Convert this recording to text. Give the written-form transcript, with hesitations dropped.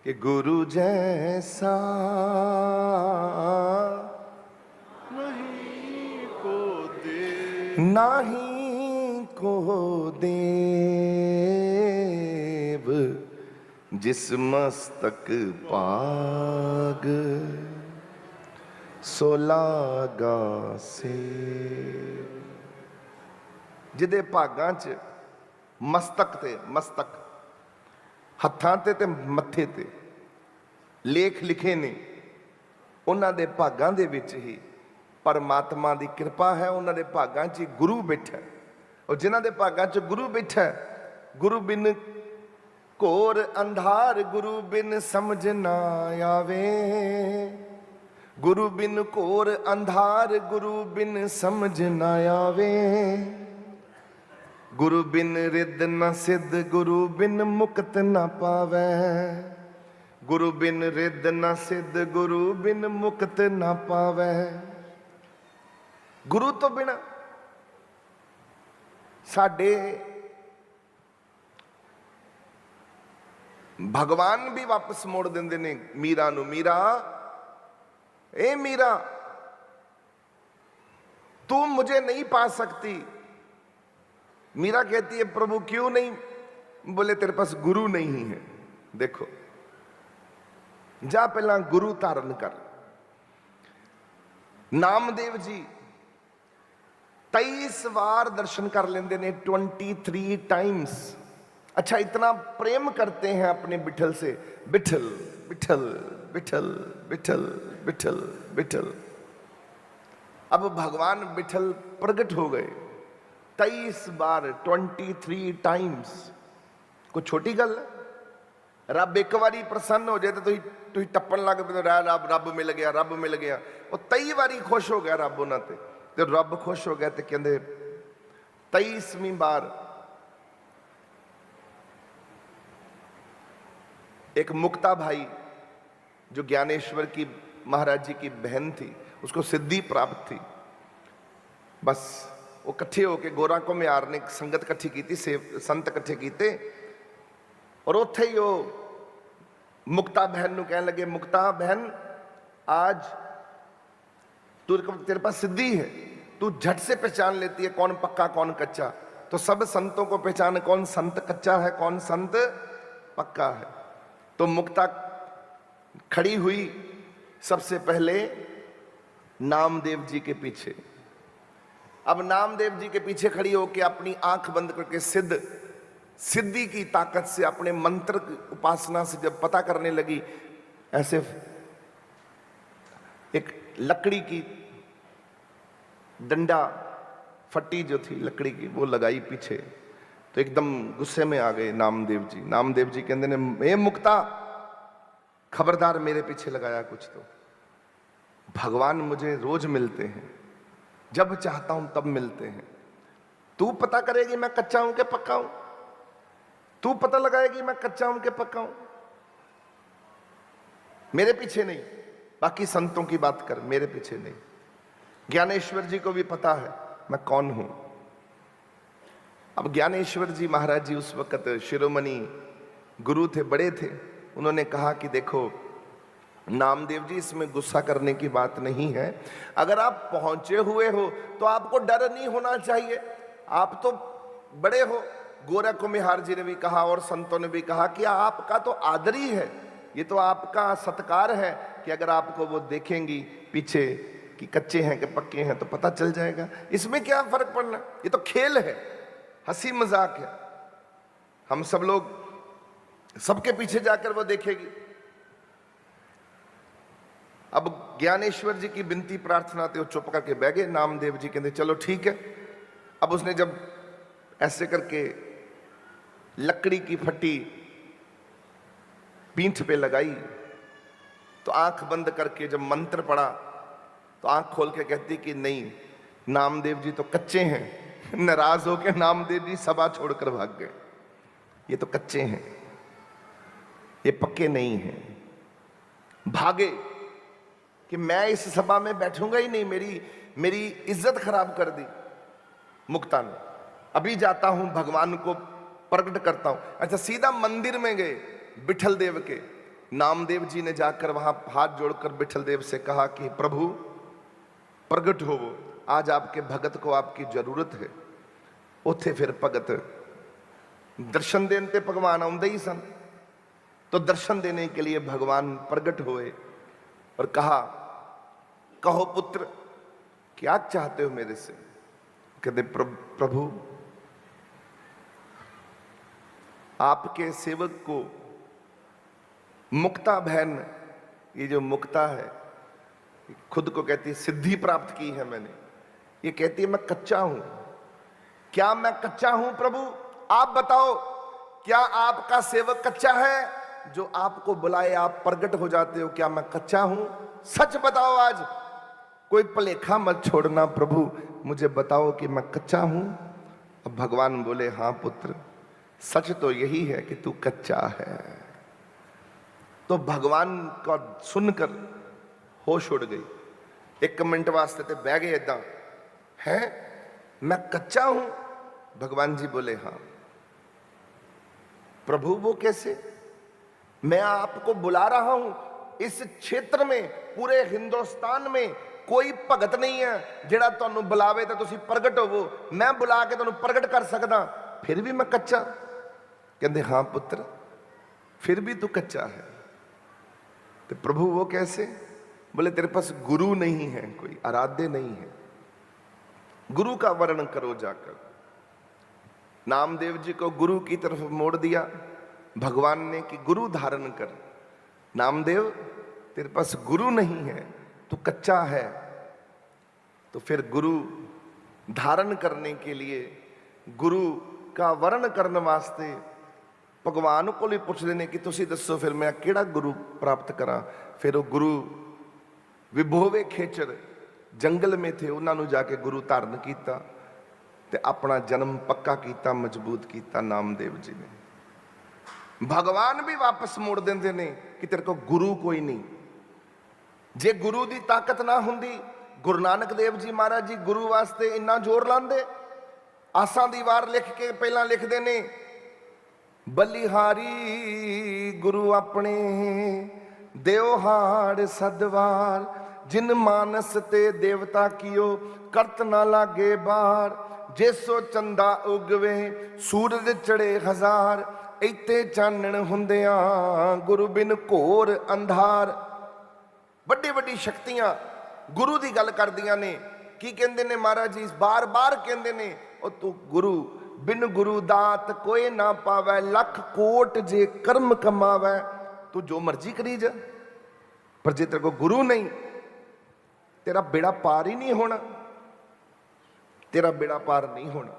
कि गुरु जैसा नहीं को दे नाही को देव जिस मस्तक पाग सोलागा से। जिदे भागां च मस्तक ते मस्तक हत्थां ते मत्थे ते लेख लिखे ने, उन्हां दे भागां दे विच ही परमात्मा की कृपा है। उन्हां दे भागां च गुरु बैठा, और जिन्हां दे भागां च गुरु बैठा, गुरु बिन घोर अंधार, गुरु बिन समझ ना आवे। गुरु बिन घोर अंधार, गुरु बिन समझ ना आवे। गुरु बिन रिद न सिद्ध, गुरु बिन मुक्त न पावै। गुरु बिन रिद न सिद्ध, गुरु बिन मुक्त न पावै। गुरु तो बिना साडे भगवान भी वापस मोड़ देंदे ने मीरा नू। मीरा, ए मीरा, तू मुझे नहीं पा सकती। मीरा कहती है प्रभु क्यों नहीं? बोले तेरे पास गुरु नहीं है। देखो, जा पहला गुरु धारण कर। नामदेव जी 23 बार दर्शन कर लेंदे ने, 23 टाइम्स। अच्छा, इतना प्रेम करते हैं अपने विठल से। विठल विठल विठल विठल विठल विठल। अब भगवान विठल प्रकट हो गए 23 बार, 23 टाइम्स। कोई छोटी गल है? रब एक बारी प्रसन्न हो जाए तो तुम टप्पन लग पे, रब रब मिल गया, रब मिल गया। वो 23 बारी खुश हो गया रब उन्होंने, तो रब खुश हो गया तो कहते 23वीं बार एक मुक्ता भाई जो ज्ञानेश्वर की महाराज जी की बहन थी, उसको सिद्धि प्राप्त थी। बस वो कट्ठे होके गोरा को म्यार ने संगत कट्ठी की, संत कट्ठे किए, और उत्थे ही वो मुक्ता बहन को कहने लगे, मुक्ता बहन आज तेरे पास सिद्धि है, तू झट से पहचान लेती है कौन पक्का कौन कच्चा। तो सब संतों को पहचान, कौन संत कच्चा है कौन संत पक्का है। तो मुक्ता खड़ी हुई सबसे पहले नामदेव जी के पीछे। अब नामदेव जी के पीछे खड़ी होकर अपनी आंख बंद करके सिद्धि की ताकत से, अपने मंत्र की उपासना से जब पता करने लगी, ऐसे एक लकड़ी की डंडा फट्टी जो थी लकड़ी की वो लगाई पीछे, तो एकदम गुस्से में आ गए नामदेव जी। नामदेव जी कहते ने, ए मुक्ता, खबरदार मेरे पीछे लगाया कुछ तो। भगवान मुझे रोज मिलते हैं, जब चाहता हूं तब मिलते हैं। तू पता करेगी मैं कच्चा हूं कि पक्का हूं? तू पता लगाएगी मैं कच्चा हूं कि पक्का हूं? मेरे पीछे नहीं, बाकी संतों की बात कर, मेरे पीछे नहीं। ज्ञानेश्वर जी को भी पता है मैं कौन हूं। अब ज्ञानेश्वर जी महाराज जी उस वक्त शिरोमणि गुरु थे, बड़े थे। उन्होंने कहा कि देखो नामदेव जी, इसमें गुस्सा करने की बात नहीं है। अगर आप पहुंचे हुए हो तो आपको डर नहीं होना चाहिए, आप तो बड़े हो। गोरा कुम्हार जी ने भी कहा और संतों ने भी कहा कि आपका तो आदर ही है, ये तो आपका सत्कार है कि अगर आपको वो देखेंगी पीछे कि कच्चे हैं कि पक्के हैं तो पता चल जाएगा। इसमें क्या फर्क पड़ना, ये तो खेल है, हंसी मजाक है। हम सब लोग सबके पीछे जाकर वो देखेगी। अब ज्ञानेश्वर जी की विनती प्रार्थना थे, वो चुप करके बह गए। नामदेव जी कहते चलो ठीक है। अब उसने जब ऐसे करके लकड़ी की फट्टी पीठ पे लगाई तो आंख बंद करके जब मंत्र पढ़ा तो आंख खोल के कहती कि नहीं, नामदेव जी तो कच्चे हैं। नाराज होकर नामदेव जी सभा छोड़कर भाग गए। ये तो कच्चे हैं, ये पक्के नहीं हैं। भागे कि मैं इस सभा में बैठूंगा ही नहीं, मेरी इज्जत खराब कर दी मुक्ता ने। अभी जाता हूं भगवान को प्रकट करता हूं। अच्छा, सीधा मंदिर में गए विठल देव के। नामदेव जी ने जाकर वहां हाथ जोड़कर विठल देव से कहा कि प्रभु प्रगट होवो, आज आपके भगत को आपकी जरूरत है। उथे फिर भगत दर्शन देने ते भगवान आउंदे ही सन, तो दर्शन देने के लिए भगवान प्रगट हुए और कहा, कहो पुत्र क्या चाहते हो मेरे से। कहते प्रभु आपके सेवक को मुक्ता बहन, ये जो मुक्ता है खुद को कहती है सिद्धि प्राप्त की है मैंने, ये कहती है मैं कच्चा हूं। क्या मैं कच्चा हूं प्रभु? आप बताओ, क्या आपका सेवक कच्चा है? जो आपको बुलाए आप प्रगट हो जाते हो, क्या मैं कच्चा हूं? सच बताओ, आज कोई भलेखा मत छोड़ना प्रभु, मुझे बताओ कि मैं कच्चा हूं। अब भगवान बोले, हां पुत्र, सच तो यही है कि तू कच्चा है। तो भगवान का सुनकर होश उड़ गई। एक मिनट वास्ते ते बह गए इदा, है मैं कच्चा हूं? भगवान जी बोले हां। प्रभु वो कैसे? मैं आपको बुला रहा हूं, इस क्षेत्र में पूरे हिंदुस्तान में कोई भगत नहीं है जेड़ा तुहानू बुलावे तो तुसी प्रगट होवो। मैं बुला के तुहानू प्रगट कर सकदा, फिर भी मैं कच्चा? कहते हां पुत्र, फिर भी तू कच्चा है। तो प्रभु वो कैसे? बोले तेरे पास गुरु नहीं है, कोई आराध्य नहीं है। गुरु का वर्णन करो जाकर। नामदेव जी को गुरु की तरफ मोड़ दिया भगवान ने कि गुरु धारण कर। नामदेव तेरे पास गुरु नहीं है, तू कच्चा है। तो फिर गुरु धारण करने के लिए, गुरु का वर्ण करने वास्ते भगवान को ही पूछते हैं कि तुसी दसो फिर मैं केड़ा गुरु प्राप्त करा। फिर वो गुरु विभोवे खेचर जंगल में थे, उन्होंने जाके गुरु धारण किया ते अपना जन्म पक्का किया, मजबूत किया नामदेव जी ने। भगवान भी वापस मोड़ देंदे ने कि तेरे को गुरु कोई नहीं। जे गुरु की ताकत ना हुंदी, गुरु नानक देव जी महाराज जी गुरु वास्ते इन्ना जोर लांदे। आसां दी वार लिख के पहला लिखते ने, बलिहारी गुरु अपने देवहाड़ सदवार, जिन मानस ते देवता कियो करत ना लागे बार, जैसो चंदा उगवे सूरज चढ़े हजार, इते चानण हुंदिया गुरु बिन घोर अंधार। बड़ी बड़ी शक्तियां गुरु की गल करदियां ने। की कहंदे ने महाराज जी? बार बार कहंदे ने, ओ तू गुरु बिन गुरु दात कोई ना पावै, लख कोट जे कर्म कमावै। तू जो मर्जी करी जा, पर जे तेरे को गुरु नहीं, तेरा बेड़ा पार ही नहीं होना, तेरा बेड़ा पार नहीं होना।